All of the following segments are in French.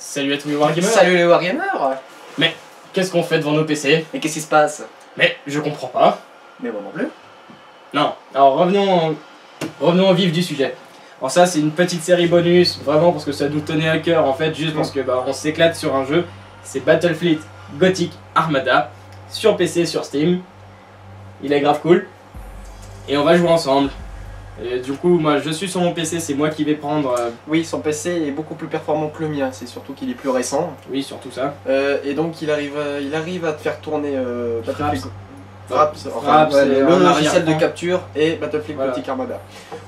Salut à tous les Wargamers. Salut les Wargamers. Mais qu'est-ce qu'on fait devant nos PC? Mais qu'est-ce qui se passe? Mais je comprends pas. Mais moi non plus. Non, alors revenons au vif du sujet. Alors ça c'est une petite série bonus, vraiment parce que ça nous tenait à cœur en fait, juste parce que on s'éclate sur un jeu. C'est Battlefleet Gothic Armada, sur PC, sur Steam. Il est grave cool. Et on va jouer ensemble. Et du coup, moi je suis sur mon PC, c'est moi qui vais prendre... Oui, son PC est beaucoup plus performant que le mien, c'est surtout qu'il est plus récent. Oui, surtout ça. Et donc il arrive à te faire tourner Battlefield Fraps, le en logiciel de arrière-plan. capture et Battlefield Voilà. Gothic Armada.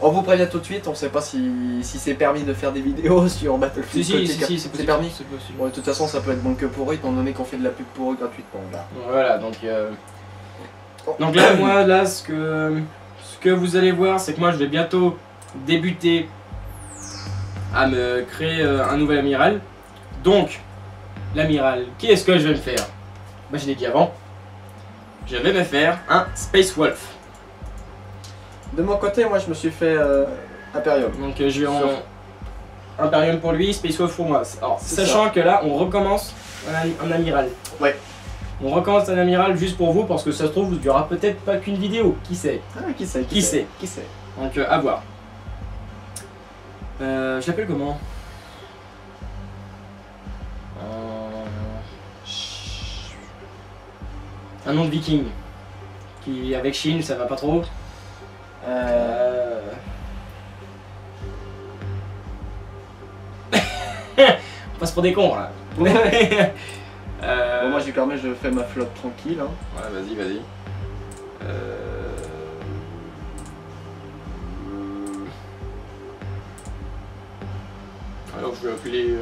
On vous prévient tout de suite, on sait pas si c'est permis de faire des vidéos sur Battlefield Gothic Armada. C'est permis. c'est possible. Bon, de toute façon, ça peut être bon que pour eux, étant donné qu'on fait de la pub pour eux gratuitement. Là. Voilà, donc là, moi, là, ce que vous allez voir, c'est que moi, je vais bientôt débuter à me créer un nouvel amiral. Donc, l'amiral, qui est-ce que je vais me faire? Bah, je l'ai dit avant. Je vais me faire un Space Wolf. De mon côté, moi, je me suis fait Imperium. Donc, je vais en Imperium pour lui, Space Wolf pour moi. Alors, C'est sachant que là, on recommence un amiral. Ouais. On recommence un amiral juste pour vous, parce que ça se trouve, il n'y aura peut-être pas qu'une vidéo. Qui sait? Ah, qui sait? Qui sait? Qui sait? Donc, à voir. Je l'appelle comment? Un nom de viking. Qui, avec Chine, ça va pas trop. On passe pour des cons là. Bon, moi, je lui permets, je fais ma flotte tranquille. Hein. Ouais, vas-y, vas-y. Alors, je vais appeler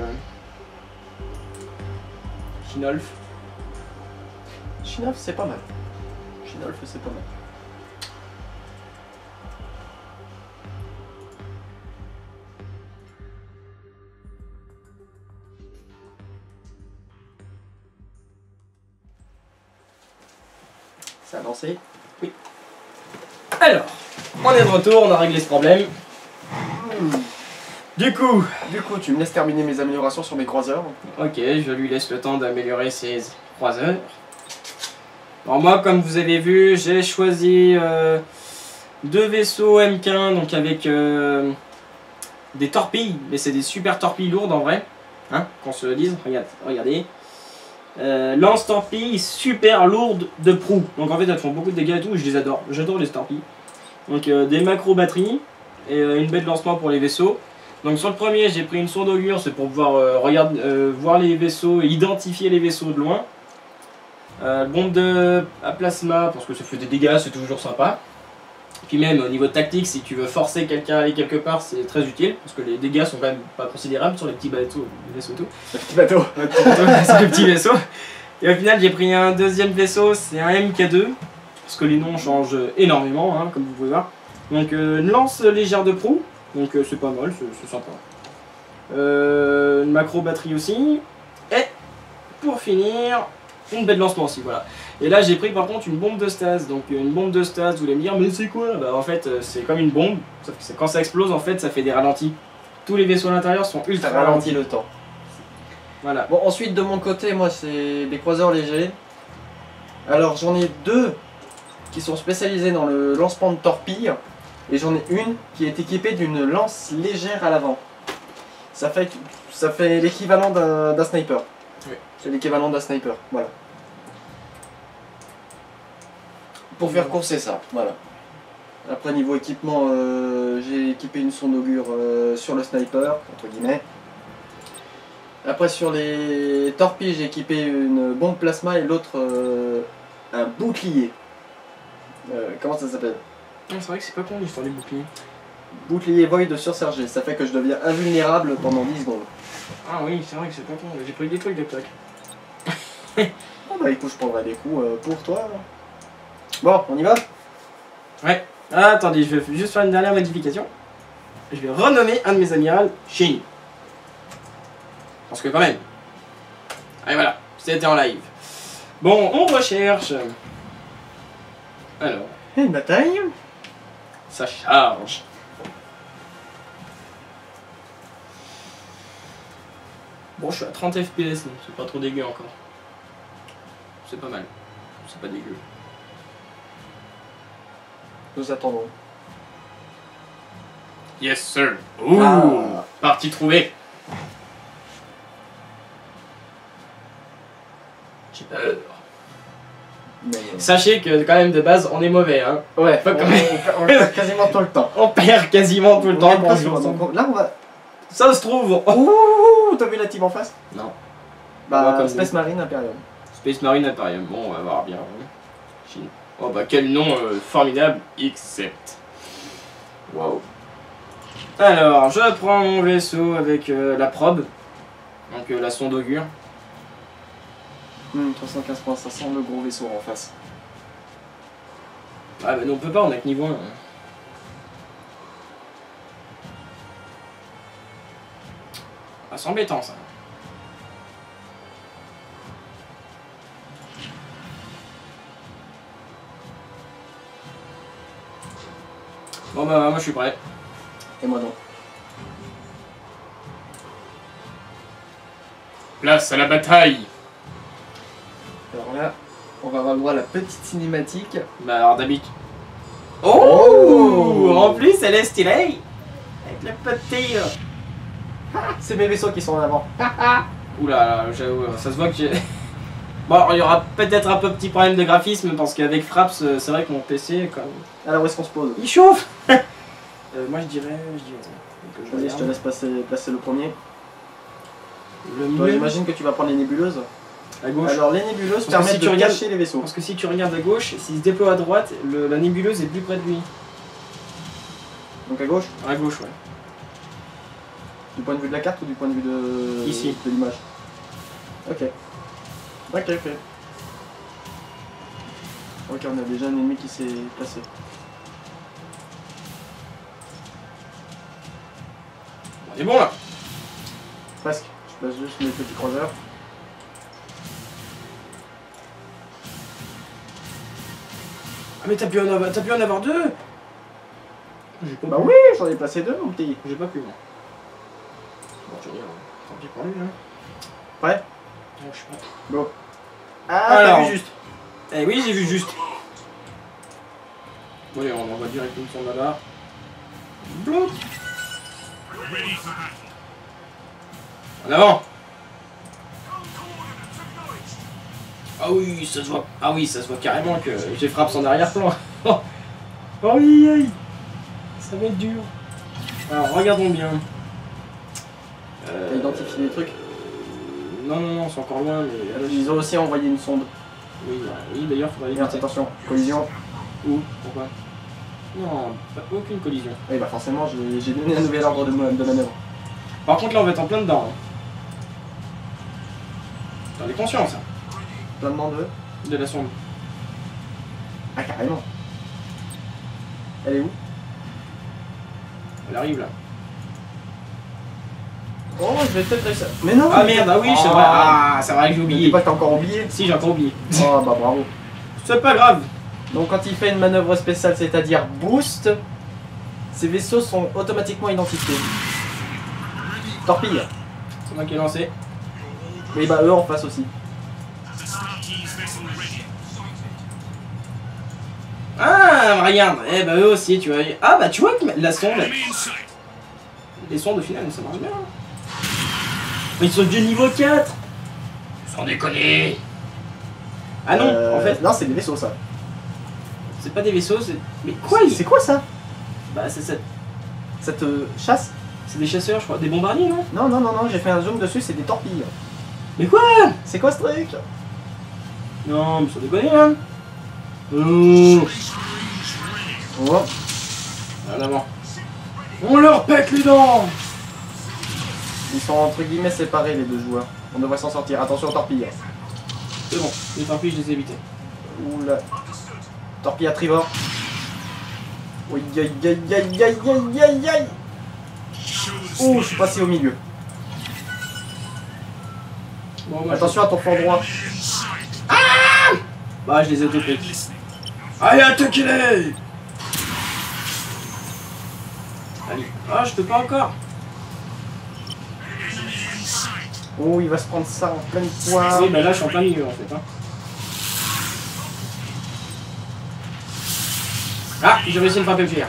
Chinolf. Chinolf, c'est pas mal. Chinolf, c'est pas mal. Ça a lancé? Oui. Alors, on est de retour, on a réglé ce problème. Du coup, tu me laisses terminer mes améliorations sur mes croiseurs. ok, je lui laisse le temps d'améliorer ses croiseurs. Alors moi, comme vous avez vu, j'ai choisi deux vaisseaux MK1, donc avec des torpilles, mais c'est des super torpilles lourdes en vrai, hein, qu'on se le dise. Regardez. Lance-torpilles super lourdes de proue. Donc en fait, elles font beaucoup de dégâts et tout, je les adore. J'adore les torpilles. Donc des macro-batteries et une baie de lancement pour les vaisseaux. Donc sur le premier, j'ai pris une sonde augure, c'est pour pouvoir voir les vaisseaux et identifier les vaisseaux de loin. Bombe à plasma, parce que ça fait des dégâts, c'est toujours sympa. Puis même au niveau tactique, si tu veux forcer quelqu'un à aller quelque part, c'est très utile, parce que les dégâts sont quand même pas considérables sur les petits bateaux, les vaisseaux et tout. Le petit bateau. C'est le petit vaisseau. Et au final, j'ai pris un deuxième vaisseau, c'est un MK2, parce que les noms changent énormément, hein, comme vous pouvez voir. Donc une lance légère de proue, donc c'est pas mal, c'est sympa. Une macro batterie aussi. Et pour finir, une baie de lancement aussi, voilà. Et là j'ai pris par contre une bombe de stase. Donc une bombe de stase, vous allez me dire, mais c'est quoi? Bah en fait c'est comme une bombe, sauf que quand ça explose en fait ça fait des ralentis. Tous les vaisseaux à l'intérieur sont ultra Ça ralentit ralentis. le temps. Voilà. Bon, ensuite de mon côté, moi c'est des croiseurs légers. Alors j'en ai deux qui sont spécialisés dans le lancement de torpilles. Et j'en ai une qui est équipée d'une lance légère à l'avant. Ça fait l'équivalent d'un sniper. Oui. C'est l'équivalent d'un sniper, voilà. Pour faire court, c'est ça, voilà. Après niveau équipement, j'ai équipé une sonde augure sur le sniper, entre guillemets. Après sur les torpilles, j'ai équipé une bombe plasma et l'autre un bouclier. Comment ça s'appelle? C'est vrai que c'est pas con l'histoire du bouclier. Bouclier void surchargé, ça fait que je deviens invulnérable pendant 10 secondes. Ah oui, c'est vrai que c'est pas con, j'ai pris des trucs de plaque. Ah bah écoute, je prendrai des coups pour toi. Bon, on y va? Ouais. Ah, attendez, je vais juste faire une dernière modification. Je vais renommer un de mes amirals Shin. Parce que quand même. Allez voilà, c'était en live. Bon, on recherche. Alors, Une bataille. ça charge. Bon, je suis à 30 FPS, donc c'est pas trop dégueu encore. C'est pas mal. C'est pas dégueu. Nous attendons. Yes, sir. Ouh, Ah. partie trouvée. J'ai peur. Mais, Sachez que quand même de base on est mauvais hein. ouais, Pas quand on perd quasiment tout le temps. On perd quasiment tout le temps. On perd donc, là, on va. Ça se trouve. Ouh, t'as vu la team en face? Non. On va Bah, comme Space Marine Imperium. Space Marine Imperium. Bon, on va voir bien. Chine. Oh bah quel nom formidable. Accept. Wow. Alors, je prends mon vaisseau avec la probe. Donc la sonde augure. 315.500, le gros vaisseau en face. Ah bah non, on peut pas, on a que niveau 1. Ah, c'est embêtant ça. Bon bah moi je suis prêt. Et moi donc. Place à la bataille. Alors là, on va avoir le droit à la petite cinématique. Bah alors d'habitude. Oh, en plus elle est stylée. Avec le petit. C'est mes vaisseaux qui sont en avant. Oula, j'avoue, ça se voit que j'ai. Bon, il y aura peut-être un peu petit problème de graphisme parce qu'avec Fraps, c'est vrai que mon PC, quand même. Alors où est-ce qu'on se pose? Il chauffe. Moi je dirais. Donc, Vas-y, je te laisse placer le premier. Le Toi, mieux. j'imagine que tu vas prendre les nébuleuses. À gauche. Alors les nébuleuses que permettent si de tu regardes- cacher les vaisseaux. Parce que si tu regardes à gauche, s'il se déploie à droite, la nébuleuse est plus près de lui. Donc à gauche, À gauche, ouais. du point de vue de la carte ou du point de vue de Ici. de l'image? Ok. Ok, ok. Ok, on a déjà un ennemi qui s'est placé. On est bon là. Presque. Je place juste mes petits croiseurs. Ah mais t'as pu en avoir deux. J'ai pas Bah pu. oui, j'en ai placé deux, mon petit. J'ai pas pu moi. Bon, je veux dire, tant pis pour lui hein. Prêt? Ouais, je suis prêt. Go. Ah, Alors. t'as vu juste. Eh oui, j'ai vu juste. Bon, allez, on envoie directement son là-bas. Bloup. En avant. Ah oui, ça se voit. Ah oui, ça se voit carrément que j'ai frappé en arrière-plan. Oh oui, aïe. Ça va être dur. Alors, regardons bien. T'as identifié les trucs? Non, non, non, c'est encore loin, mais... Ils ont aussi envoyé une sonde. Oui, oui d'ailleurs, faudrait Merde, éviter. attention, collision. Où? Pourquoi? Non, aucune collision. Oui, bah forcément, j'ai donné un nouvel ordre de manœuvre. Par contre, là, on va être en plein dedans. Hein. T'en es conscient, ça? Plein de monde De la sonde. Ah, carrément. Elle est où? Elle arrive, là. Oh, je vais peut-être réussir. Mais non! Ah merde, ah oui, c'est vrai. Ah, c'est vrai que j'ai N'oublie oublié. pas que t'as encore oublié. Si, j'ai encore oublié. Oh, bah bravo. C'est pas grave. Donc, quand il fait une manœuvre spéciale, c'est-à-dire boost, ces vaisseaux sont automatiquement identifiés. Torpille. C'est moi qui ai lancé. Mais bah, eux en face aussi. Ah, regarde. Eh bah, eux aussi, tu vois. Ah, bah, tu vois que la sonde. Les sondes, au final, ça marche bien. Mais ils sont du niveau 4. Sans déconner. Ah non, en fait, Non, c'est des vaisseaux, ça. c'est pas des vaisseaux, c'est. Mais quoi C'est quoi ça? Bah, c'est Cette chasse? c'est des chasseurs, je crois. Des bombardiers, non? Non, non, non, non, j'ai fait un zoom dessus, c'est des torpilles. Mais quoi? C'est quoi ce truc? Non, mais sans déconner, hein. Oh. Oh. En avant. On leur pète les dents. Ils sont entre guillemets séparés, les deux joueurs. On devrait s'en sortir. Attention aux torpilles. C'est bon, les torpilles, je les ai évitées. Oula. Torpille à trivor. Oui, aïe, aïe, aïe, aïe, aïe, aïe, aïe. Oh, je suis passé au milieu. Bon, moi, Attention à ton flanc droit. Bah, je les ai topés. Allez, attaquez-les! Allez. Ah, je peux pas encore. Oh, il va se prendre ça en pleine poire. Oui, bah là je suis en plein milieu en fait. Hein. Ah, j'ai réussi à le frapper fuir.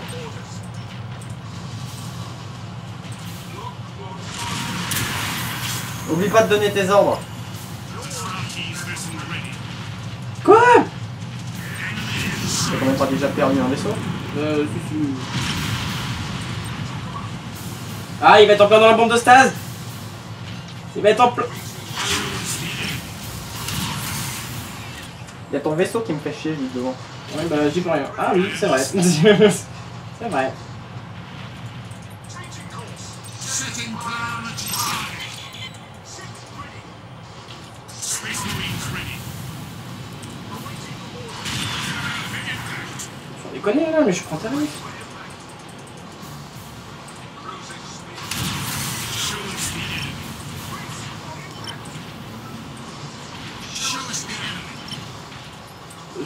Oublie pas de donner tes ordres. Quoi? T'as quand même pas déjà perdu un vaisseau? Si. Ah, il va être en plein dans la bombe de stase. Il va être en plein. Il y a ton vaisseau qui me fait chier juste devant. Ouais, bah j'y peux rien. Ah oui, c'est vrai. C'est vrai. Sans déconner là, mais je prends tarif.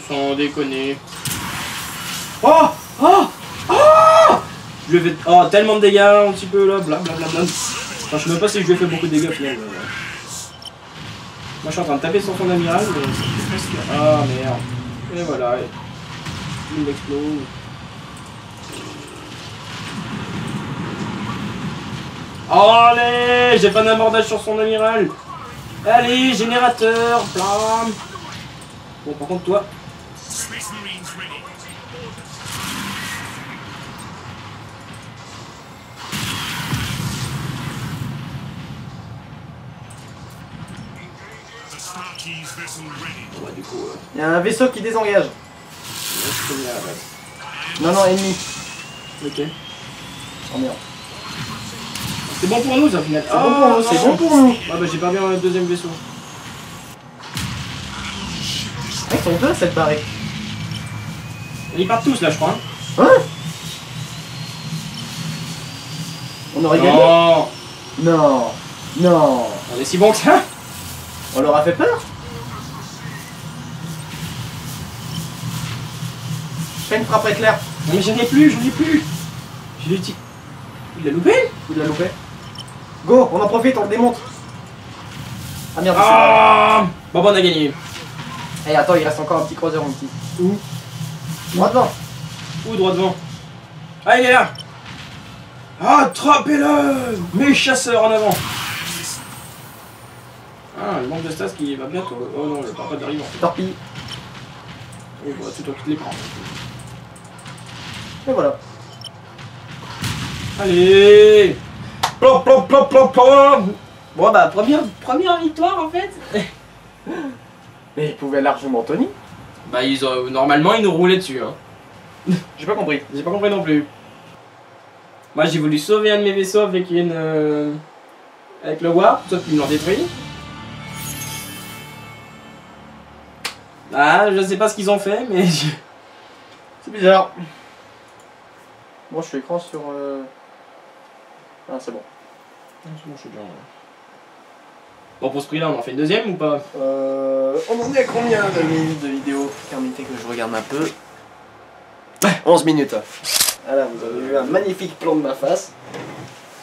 Sans déconner. Oh! Oh! Oh! Je lui ai fait tellement de dégâts un petit peu là, blablabla. Enfin, je sais même pas si je lui ai fait beaucoup de dégâts finalement. Moi je suis en train de taper sur son amiral, mais c'est presque. Ah merde. Et voilà. Il explose. Oh, allez! J'ai pas d'abordage sur son amiral. Allez, générateur, blam. Bon, par contre, toi. Ouais, du coup, Il y a un vaisseau qui désengage. je peux venir à la base. Non, non, ennemi. Ok. Oh merde. C'est bon pour nous, ça, au final. C'est bon pour nous, c'est bon pour nous. Ah bah, j'ai perdu un deuxième vaisseau. Ah, ils sont deux à cette barrée. Ils partent tous là, je crois. Hein. Hein? On aurait gagné? Non. Non. Non. On est si bon que ça. On leur a fait peur? Fais une frappe éclair. Non mais j'en ai plus, j'en ai plus. Je l'ai dit. Il l'a loupé? Il l'a loupé. Go, on en profite, on le démonte. Ah merde, Ah bon, on a gagné. Eh attends, il reste encore un petit croiseur en petit. Où? Droit devant. Où, droit devant? Ah, il est là. Attrapez-le! Mes chasseurs en avant. Ah, le manque de stas qui va bientôt. Oh non, il est pas d'arriver. Torpille. Oui, bah, c'est toi qui te les prends. Et voilà. Allez! Plop, plop, plop, plop, plop. Bon, bah, première victoire en fait. Mais ils pouvaient largement Tony. Bah, normalement, ils nous roulaient dessus. Hein. J'ai pas compris. J'ai pas compris non plus. Moi, j'ai voulu sauver un de mes vaisseaux avec avec le Warp, sauf qu'ils me l'ont détruit. Ah, je sais pas ce qu'ils ont fait, mais. C'est bizarre. Bon, je suis écran sur. Ah, c'est bon. C'est bon, je suis bien. Bon, pour ce prix-là, on en fait une deuxième ou pas? On en est à combien de minutes de vidéo? Permettez que je regarde un peu. 11 minutes. Voilà, vous avez vu un magnifique plan de ma face.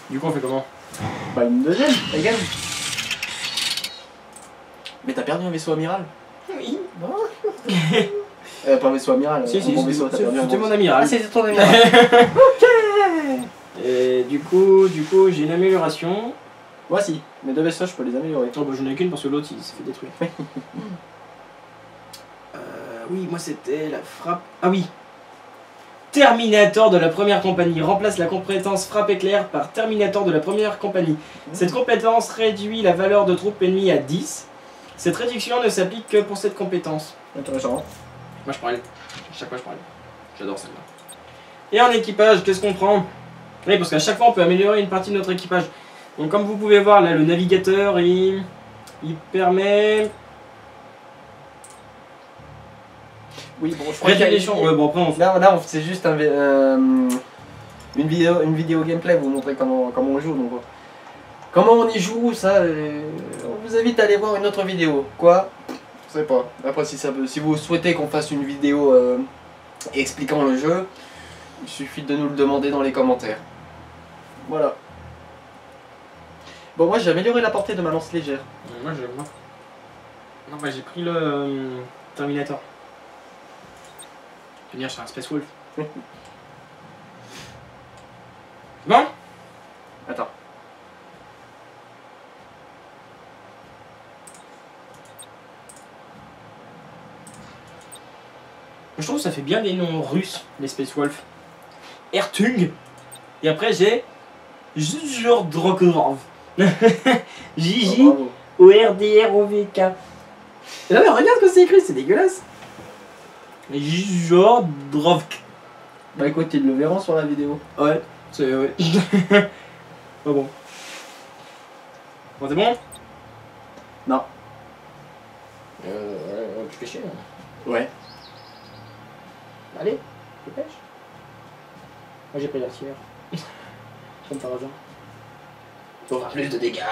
Du coup, on fait comment? Bah, une deuxième, la gamme. Mais t'as perdu un vaisseau amiral? Oui. Pas un vaisseau amiral, Si, un bon vaisseau, t'as perdu un c'était bon mon vaisseau. amiral. Ah, c'était ton amiral. Ok. Et du coup, j'ai une amélioration. Voici, mes deux vaisseaux, je peux les améliorer. Oh, bah, j'en ai qu'une parce que l'autre il s'est fait détruire. Oui, moi c'était la frappe. Ah oui! Terminator de la première compagnie. Remplace la compétence frappe éclair par Terminator de la première compagnie. Cette compétence réduit la valeur de troupes ennemies à 10. Cette réduction ne s'applique que pour cette compétence. Intéressant. Moi je prends elle. Chaque fois je prends elle. J'adore celle-là. Et en équipage, qu'est-ce qu'on prend? Oui, parce qu'à chaque fois on peut améliorer une partie de notre équipage. Donc comme vous pouvez voir là, le navigateur il permet... Oui, bon, je crois qu'il y a... Ouais, bon, après on... Là, c'est juste une vidéo gameplay, vous montrer comment on joue. Donc, comment on y joue, ça, on vous invite à aller voir une autre vidéo. Quoi? Je sais pas. Après, si vous souhaitez qu'on fasse une vidéo expliquant le jeu, il suffit de nous le demander dans les commentaires. Voilà. Bon, moi j'ai amélioré la portée de ma lance légère. Moi j'aime pas. Non, bah j'ai pris le Terminator. Je veux dire, je suis un Space Wolf. Bon. Attends. Je trouve que ça fait bien des noms russes, les Space Wolf. Ertung. Et après j'ai Jujur Drokorov. J-J Bravo. O-R-D-R-O-V-K. Non mais regarde ce que c'est écrit, c'est dégueulasse. Jujur Drovk. Bah écoute, ils le verront sur la vidéo. Ouais, c'est ouais. Pas bon. Bon, c'est bon? Non. Tu fais chier. Ouais. Allez, dépêche. Moi j'ai pris la tière. Comme par hasard. Pour avoir plus de dégâts.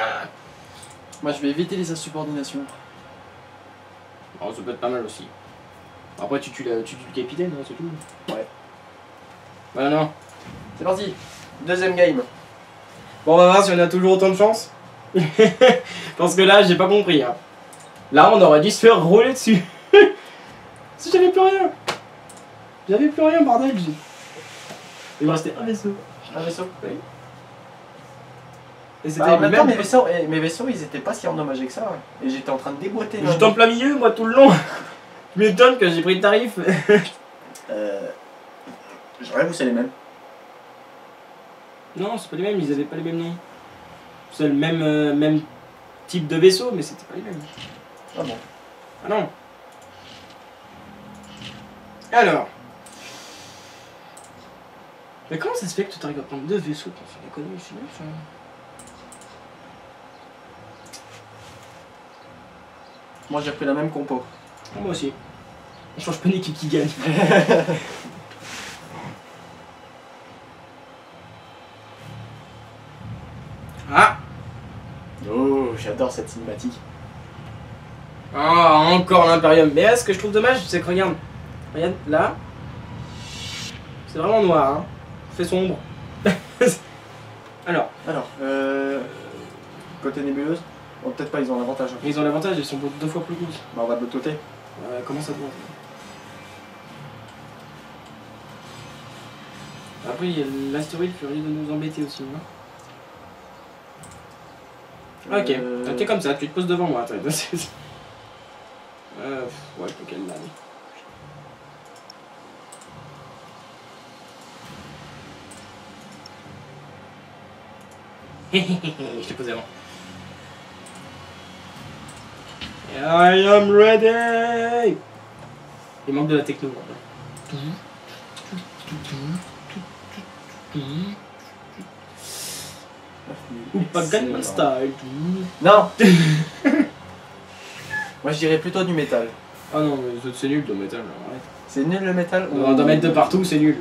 Moi je vais éviter les insubordinations. Oh, ça peut être pas mal aussi. Après tu tues le capitaine, hein, c'est tout. Ouais. Bah non. C'est parti. Deuxième game. Bon, on va voir si on a toujours autant de chance. Parce que là, j'ai pas compris. Hein. Là, on aurait dû se faire rouler dessus. Si j'avais plus rien. J'avais plus rien, bordel. Il me restait un vaisseau. Un vaisseau. Oui. Et c'était Bah, en même temps, même... mes vaisseaux, ils étaient pas si endommagés que ça. Ouais. Et j'étais en train de déboîter. J'étais en plein milieu, moi, tout le long. Je m'étonne que j'ai pris le tarif. J'aurais vous, c'est les mêmes. Non, c'est pas les mêmes, ils avaient pas les mêmes noms. C'est le même type de vaisseau, mais c'était pas les mêmes. Ah bon. Ah non. Alors. Mais comment ça se fait que tu arrives à prendre deux vaisseaux pour faire des conneries? C'est nul, ça. Moi j'ai pris la même compo. Ah, moi aussi. On change pas une équipe qui gagne. Ah. Oh, j'adore cette cinématique. Ah, encore l'Imperium. Mais ce que je trouve dommage, c'est que regarde, là, c'est vraiment noir, hein. C'est sombre. Alors, Côté nébuleuse, bon, peut-être pas, ils ont l'avantage. ils ont l'avantage, ils sont deux fois plus grosses. Bah, on va de l'autre côté. Comment ça doit? Après, il y a l'astéroïde qui risque de nous embêter aussi. Hein. Ok, t'es comme ça, tu te poses devant moi. Ouais, je peux qu'elle l'aille. Je t'ai posé avant. I am ready! Il manque de la techno. Ou pas Gangnam Style. Non. Moi je dirais plutôt du métal. Ah non, mais c'est nul le métal, arrête. C'est nul le métal ou... On doit mettre de partout, c'est nul.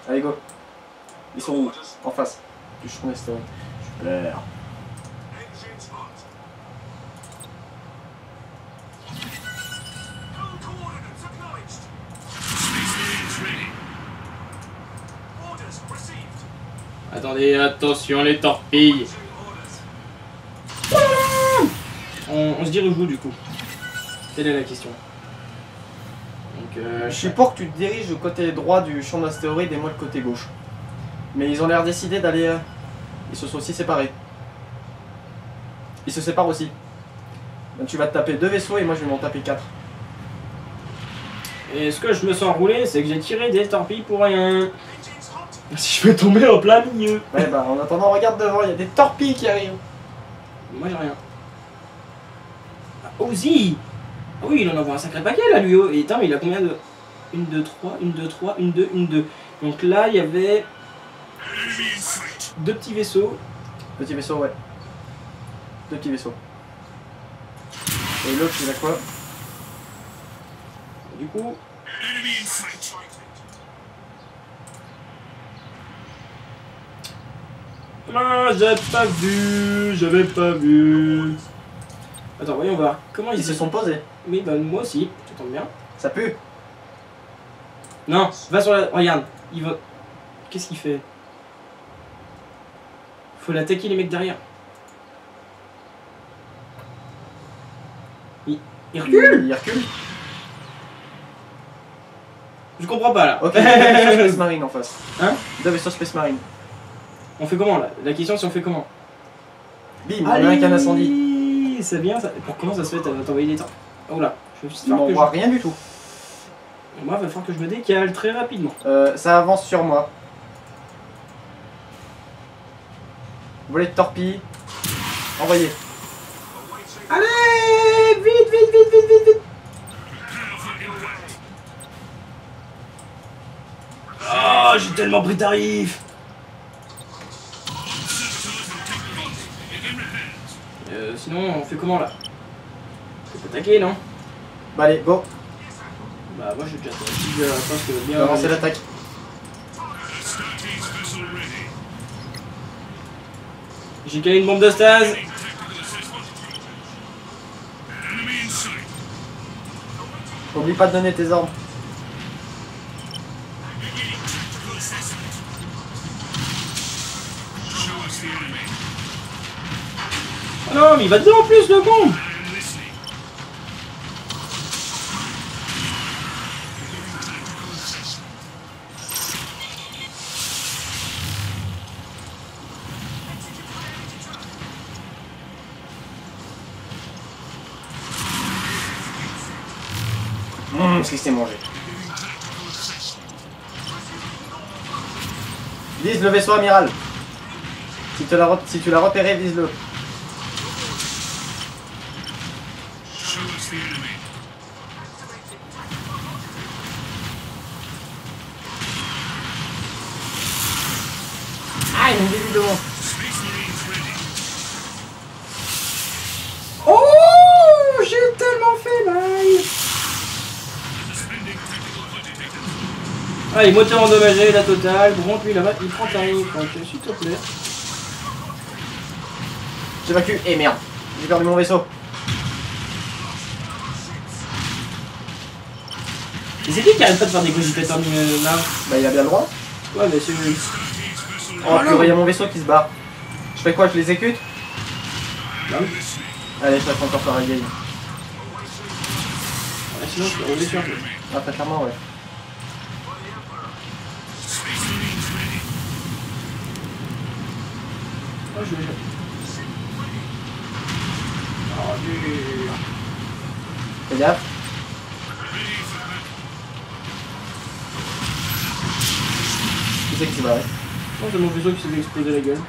Allez go. Ils sont où? En face. Du champ d'astéroïde. Super. Attendez, attention les torpilles. On se dirige où du coup? Telle est la question. Donc, Je suis pour que tu te diriges du côté droit du champ d'astéroïde et moi le côté gauche. Mais ils ont l'air décidés d'aller... Ils se sont aussi séparés. Ils se séparent aussi. Donc tu vas te taper 2 vaisseaux et moi je vais m'en taper 4. Et ce que je me sens roulé, c'est que j'ai tiré des torpilles pour rien. Si je peux tomber en plein milieu. Ouais bah en attendant regarde devant, il y a des torpilles qui arrivent. Moi j'ai rien. Ah, Ozzy! Ah oui, il en envoie un sacré paquet là lui. Et attends, mais il a combien de... 1, 2, 3, 1, 2, 3, 1, 2, 1, 2. Donc là, il y avait... 2 petits vaisseaux. Petit vaisseau, ouais. 2 petits vaisseaux. Et l'autre il a quoi? Du coup... Ah, j'avais pas vu. Attends, voyons voir. Comment Ils se sont posés. Oui, bah moi aussi, ça tombe bien. Ça pue. Non, va sur la... Regarde, il va... Qu'est-ce qu'il fait? Faut l'attaquer les mecs derrière. Il recule. Il recule. Je comprends pas là. Ok, deux vaisseaux Space Marine en face. Hein? Deux vaisseaux Space Marine. On fait comment là? La question c'est on fait comment? Bim, on a un qu'un incendie. C'est bien ça. Pour comment ça se fait t'envoyer des temps? Oh là, je vais juste Il faire m'en que voit rien du tout. Moi, il va falloir que je me décale très rapidement. Ça avance sur moi. Volet de torpille. Envoyé. Allez, vite, vite, vite, vite, vite, vite. Oh, j'ai tellement pris tarif. Sinon, on fait comment là? Faut attaquer, non? Bah allez, go. Bah moi j'ai déjà presque On bien va lancer l'attaque. J'ai calé une bombe de stase. N'oublie pas de donner tes ordres. Oh non mais il va dedans en plus le con. Ce qu'il s'est mangé. Vise le vaisseau amiral. Si tu l'as repéré, vise-le. Ah, il me dit devant. Oh, j'ai tellement fait mal. Allez, moteur endommagé, la totale. Bon, lui là-bas, il prend tarif. Donc, s'il te plaît. J'évacue. Eh merde, j'ai perdu mon vaisseau. Et c'est qui arrête pas de faire des cogitateurs là? Bah il a bien le droit. Ouais, mais c'est... Oh purée, il y a mon vaisseau qui se barre. Je fais quoi, je l'exécute? Non. Allez, je vais encore faire la game. Ah, sinon, je peux rouler sur un peu. Ah, très clairement, ouais. Oh, je vais... Oh, dur. Fais gaffe. Qui c'est qui s'est barré? Oh, c'est mon vaisseau qui s'est fait exploser la gueule.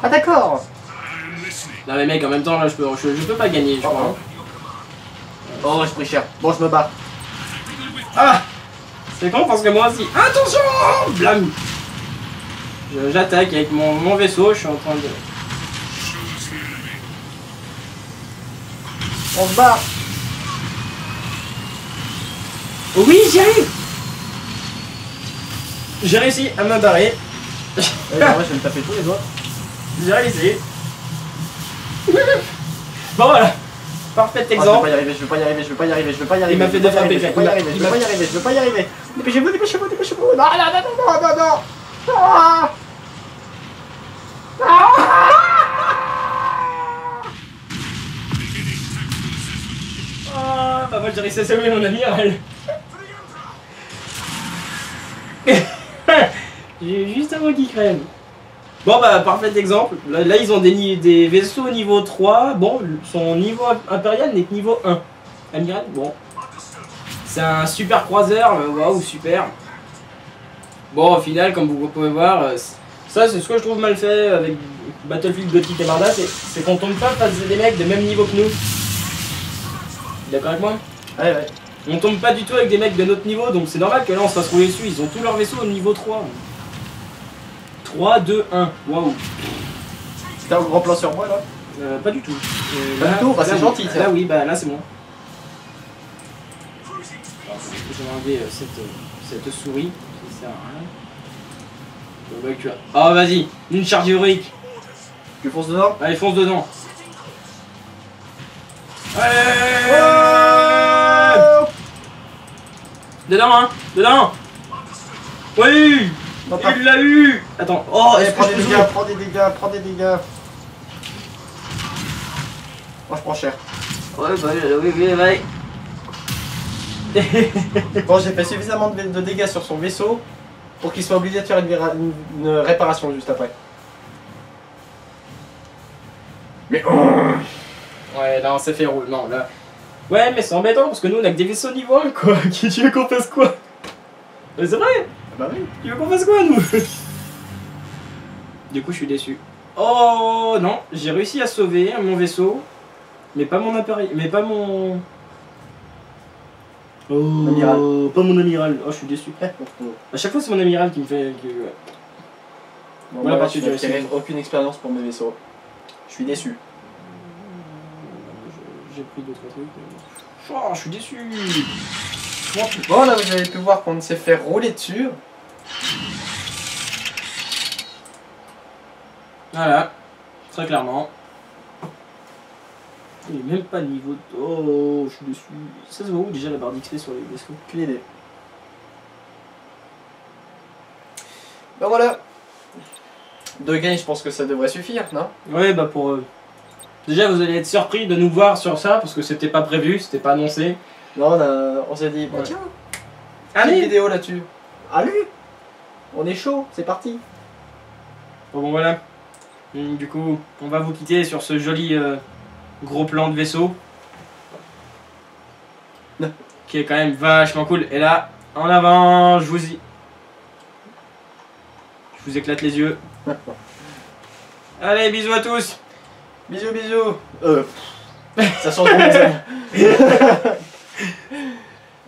Ah d'accord. Non mais mec, en même temps, là, je peux pas gagner, je crois. Oh, je pris cher. Bon, je me barre. Ah! C'est con parce que moi aussi... Attention! Blam! J'attaque avec mon vaisseau, je suis en train de... On se barre. Oh oui, j'y arrive! J'ai réussi à me barrer. Ouais, moi, je vais me taper tous les doigts. J'ai réussi. Bon voilà. Parfait Je exemple. vais pas y arriver, je vais pas y arriver, je vais pas y arriver, je vais pas y arriver. Il m'a fait deux fois péter. Je vais pas y arriver, je vais pas y arriver, je vais pas y arriver. Dépêchez-vous, dépêchez-vous, dépêchez-vous. Non, non, non, non, non, non, non. Ah. Ah, bah moi j'ai réussi à sauver mon amiral. J'ai juste un mot qui crève. Bon bah parfait exemple. Là ils ont des vaisseaux niveau 3. Bon, son niveau impérial n'est que niveau 1. Amiral, bon. C'est un super croiseur, waouh super. Bon au final comme vous pouvez voir, ça c'est ce que je trouve mal fait avec Battlefield Gothic et Marda, c'est qu'on tombe pas face à des mecs de même niveau que nous. D'accord avec moi? Ouais, ouais. On tombe pas du tout avec des mecs de notre niveau, donc c'est normal que là on se fasse rouler dessus, ils ont tous leurs vaisseaux au niveau 3. 3, 2, 1, waouh. T'as un gros plan sur moi là? Pas du tout. Pas du tout, bah c'est oui. gentil. Là oui, bah là c'est bon. Je vais enlever cette souris qui sert à rien. Bon, bah, tu as... Oh vas-y, une charge héroïque. Tu fonces dedans? Allez, fonce dedans. Allez Oh. Dedans, hein. Dedans. Oui. Il l'a eu. Attends. Oh, Allez, est-ce que prends je des peux dégâts, zoomer? prends des dégâts, prends des dégâts. Moi je prends cher. Ouais, bah oui, ouais. Bon, j'ai fait suffisamment de dégâts sur son vaisseau pour qu'il soit obligé de faire une réparation juste après. Mais Ouais, là on s'est fait rouler. Non, là. Ouais, mais c'est embêtant parce que nous on a que des vaisseaux niveau 1 quoi. Qui tu veux qu'on fasse quoi? Mais c'est vrai. bah oui. Tu veux qu'on fasse quoi nous? Du coup, je suis déçu. Oh non, j'ai réussi à sauver mon vaisseau, mais pas mon appareil, mais pas mon. Oh, Amiral. pas mon amiral. Oh, je suis déçu. À chaque fois, c'est mon amiral qui me fait. Bon, Voilà, moi, partie je du n'acquérais récit. aucune expérience pour mes vaisseaux. Je suis déçu. J'ai pris d'autres trucs. Oh, je suis déçu. Bon, là, vous avez pu voir qu'on s'est fait rouler dessus. Voilà, très clairement. Il est même pas niveau de... Oh, je suis déçu. Ça se voit où déjà la barre d'XP sur les vaisseaux? Aucune idée. Ben voilà. 2 gains, je pense que ça devrait suffire, non? Ouais, bah pour... Déjà, vous allez être surpris de nous voir sur ça, parce que c'était pas prévu, c'était pas annoncé. Non, on s'est dit, bah, Ouais. tiens, petite Allez. vidéo là-dessus. Allez, on est chaud, c'est parti. Bon, voilà. Du coup, on va vous quitter sur ce joli gros plan de vaisseau. Qui est quand même vachement cool. Et là, en avant, je vous éclate les yeux. Allez, bisous à tous. Bisous, bisous. Ça sent bon, les amis.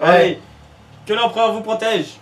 Allez, que l'empereur vous protège.